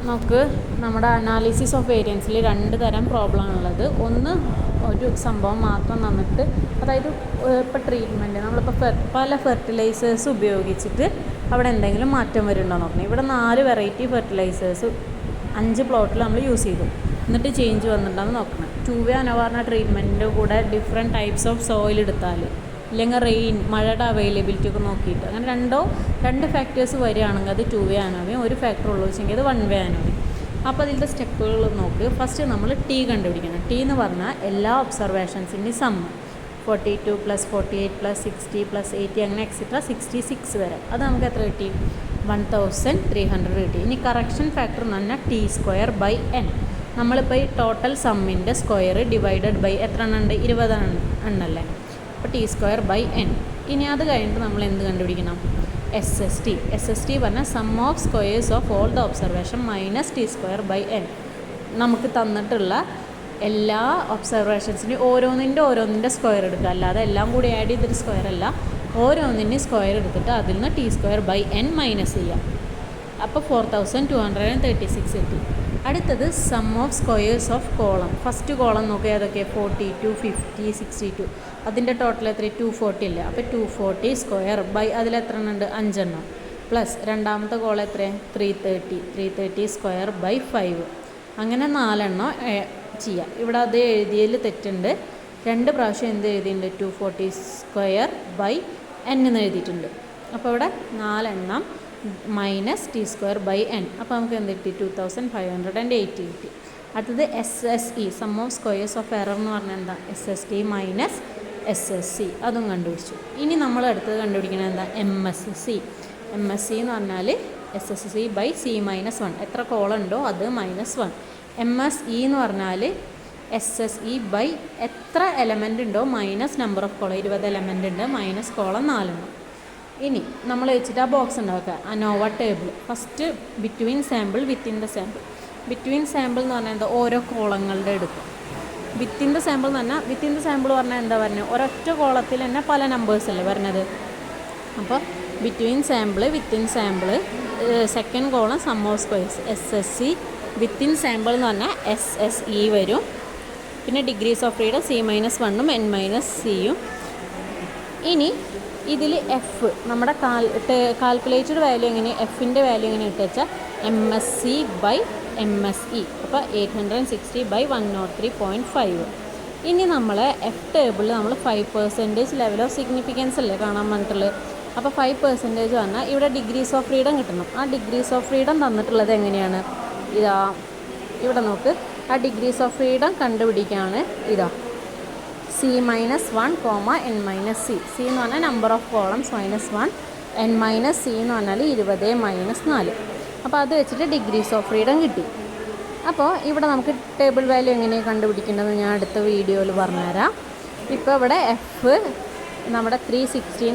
നമുക്ക് നമ്മുടെ analysis of വേരിയൻസിൽ 2 തരം പ്രോബ്ലം ഉള്ളത്. ഒന്ന് ഒരു സംഭവം മാത്രം തന്നിട്ട്, അതായത് ഇപ്പോൾ ട്രീറ്റ്മെൻറ്റ് നമ്മളിപ്പോൾ പല ഫെർട്ടിലൈസേഴ്സ് ഉപയോഗിച്ചിട്ട് അവിടെ എന്തെങ്കിലും മാറ്റം വരുന്നുണ്ടോ നോക്കണം. ഇവിടെ 4 വെറൈറ്റി ഫെർട്ടിലൈസേഴ്സ് 5 പ്ലോട്ടിൽ നമ്മൾ യൂസ് ചെയ്തു, എന്നിട്ട് ചേഞ്ച് വന്നിട്ടുണ്ടെന്ന് നോക്കണം. 2-വേ അനോവ ട്രീറ്റ്മെൻറ്റിൻ്റെ കൂടെ ഡിഫറെൻറ്റ് ടൈപ്സ് ഓഫ് സോയിൽ എടുത്താൽ, ഇല്ലെങ്കിൽ റെയിൻ മഴയുടെ അവൈലബിലിറ്റി ഒക്കെ നോക്കിയിട്ട് അങ്ങനെ 2 ഫാക്ടേഴ്സ് വരികയാണെങ്കിൽ അത് 2-വേ അനോവയും, ഒരു ഫാക്ടർ ഉള്ളൂ വെച്ചെങ്കിൽ അത് 1-വേ അനോവയും. അപ്പോൾ അതിൻ്റെ സ്റ്റെപ്പുകൾ നോക്ക്. ഫസ്റ്റ് നമ്മൾ ടി കണ്ടുപിടിക്കണം. ടി എന്ന് പറഞ്ഞാൽ എല്ലാ ഒബ്സർവേഷൻസിൻ്റെയും സമ്മ്. 42 + 48 + 60 + 80 അങ്ങനെ എക്സെട്ര 66 വരെ. അത് നമുക്ക് എത്ര കിട്ടി? 1300 കിട്ടി. ഇനി കറക്ഷൻ ഫാക്ടർ എന്ന് പറഞ്ഞാൽ T²/n. നമ്മളിപ്പോൾ ഈ ടോട്ടൽ സമ്മിൻ്റെ സ്ക്വയർ ഡിവൈഡഡ് ബൈ എത്ര എണ്ണുണ്ട്? 20 എണ്ണല്ലേ. അപ്പോൾ T²/n. ഇനി അത് കഴിഞ്ഞിട്ട് നമ്മൾ എന്ത് കണ്ടുപിടിക്കണം? SST പറഞ്ഞാൽ sum of squares of all the observation minus T²/n. നമുക്ക് തന്നിട്ടുള്ള എല്ലാ ഒബ്സർവേഷൻസിൻ്റെയും ഓരോന്നിൻ്റെ സ്ക്വയർ എടുക്കുക, അല്ലാതെ എല്ലാം കൂടി ആഡ് ചെയ്തൊരു സ്ക്വയർ അല്ല. ഓരോന്നിൻ്റെയും സ്ക്വയർ എടുത്തിട്ട് അതിൽ നിന്ന് T²/n മൈനസ് ചെയ്യാം. അപ്പോൾ 4236 കിട്ടി. അടുത്തത് sum of squares of column. First column നോക്കുക ഏതൊക്കെ? 42, 50, 62. അതിൻ്റെ ടോട്ടൽ എത്ര? 240 അല്ലേ. അപ്പോൾ 240 സ്ക്വയർ ബൈ അതിലെത്ര ഉണ്ട്? 5 എണ്ണം പ്ലസ് രണ്ടാമത്തെ കോളം എത്ര? 330 സ്ക്വയർ ബൈ 5. അങ്ങനെ 4 എണ്ണം ചെയ്യാം. ഇവിടെ അത് എഴുതിയതിൽ തെറ്റുണ്ട്. 2 പ്രാവശ്യം എന്ത് എഴുതിയിട്ടുണ്ട്? 240 സ്ക്വയർ ബൈ n എന്ന് എഴുതിയിട്ടുണ്ട്. അപ്പോൾ ഇവിടെ 4 എണ്ണം മൈനസ് T²/n. അപ്പോൾ നമുക്ക് എന്ത് കിട്ടി? 2580 കിട്ടി. അടുത്തത് SSE sum of squares of error എന്ന് പറഞ്ഞാൽ എന്താ? SST minus SSC. അതും കണ്ടുപിടിച്ചു. ഇനി നമ്മൾ അടുത്തത് കണ്ടുപിടിക്കുന്നത് എന്താ? MSC എന്ന് പറഞ്ഞാൽ SSC/C-1. എത്ര കോളം ഉണ്ടോ അത് -1. MSE എന്ന് പറഞ്ഞാൽ SSE ബൈ എത്ര എലമെൻ്റ് ഉണ്ടോ minus number of column. 20 element ഉണ്ട്, മൈനസ് കോളം 4 എണ്ണം. ഇനി നമ്മൾ വെച്ചിട്ട് ആ ബോക്സ് ഉണ്ടാക്കുക. ANOVA table. First between sample, within the sample. Between sample എന്ന് പറഞ്ഞാൽ എന്താ? ഓരോ കോളങ്ങളുടെ എടുക്കും. വിത്തിൻ ദ സാമ്പിൾ എന്ന് പറഞ്ഞാൽ, വിത്തിൻ ദ സാമ്പിൾ പറഞ്ഞാൽ എന്താ പറഞ്ഞത്? ഒരൊറ്റ കോളത്തിൽ തന്നെ പല നമ്പേഴ്സ് അല്ലേ പറഞ്ഞത്. അപ്പോൾ between sample, within sample, second column sum of squares SSC. Within sample എന്ന് പറഞ്ഞാൽ SSE വരും. പിന്നെ ഡിഗ്രീസ് ഓഫ് ഫ്രീഡം C-1ഉം n-Cയും. ഇനി ഇതിൽ F നമ്മുടെ കാൽക്കുലേറ്റഡ് വാല്യൂ എങ്ങനെ? Fൻ്റെ വാല്യൂ എങ്ങനെ ഇട്ട് വെച്ചാൽ MSC/MSE. അപ്പോൾ 860/103.5. ഇനി നമ്മൾ F ടേബിളിൽ നമ്മൾ 5% ലെവൽ ഓഫ് സിഗ്നിഫിക്കൻസ് അല്ലേ കാണാൻ പറഞ്ഞിട്ടുള്ളത്. അപ്പോൾ 5% പറഞ്ഞാൽ ഇവിടെ ഡിഗ്രീസ് ഓഫ് ഫ്രീഡം കിട്ടണം. ആ ഡിഗ്രീസ് ഓഫ് ഫ്രീഡം തന്നിട്ടുള്ളത് എങ്ങനെയാണ്? ഇതാ ഇവിടെ നോക്ക്. ആ ഡിഗ്രീസ് ഓഫ് ഫ്രീഡം കണ്ടുപിടിക്കുകയാണ്. ഇതാ C-1, n-C. C എന്ന് പറഞ്ഞാൽ നമ്പർ ഓഫ് കോളംസ് -1, n-C എന്ന് പറഞ്ഞാൽ 20 - 4. അപ്പോൾ അത് വെച്ചിട്ട് ഡിഗ്രീസ് ഓഫ് ഫ്രീഡം കിട്ടി. അപ്പോൾ ഇവിടെ നമുക്ക് ടേബിൾ വാല്യൂ എങ്ങനെയാണ് കണ്ടുപിടിക്കേണ്ടത് ഞാൻ അടുത്ത വീഡിയോയിൽ പറഞ്ഞുതരാം. ഇപ്പോൾ ഇവിടെ F നമ്മുടെ 360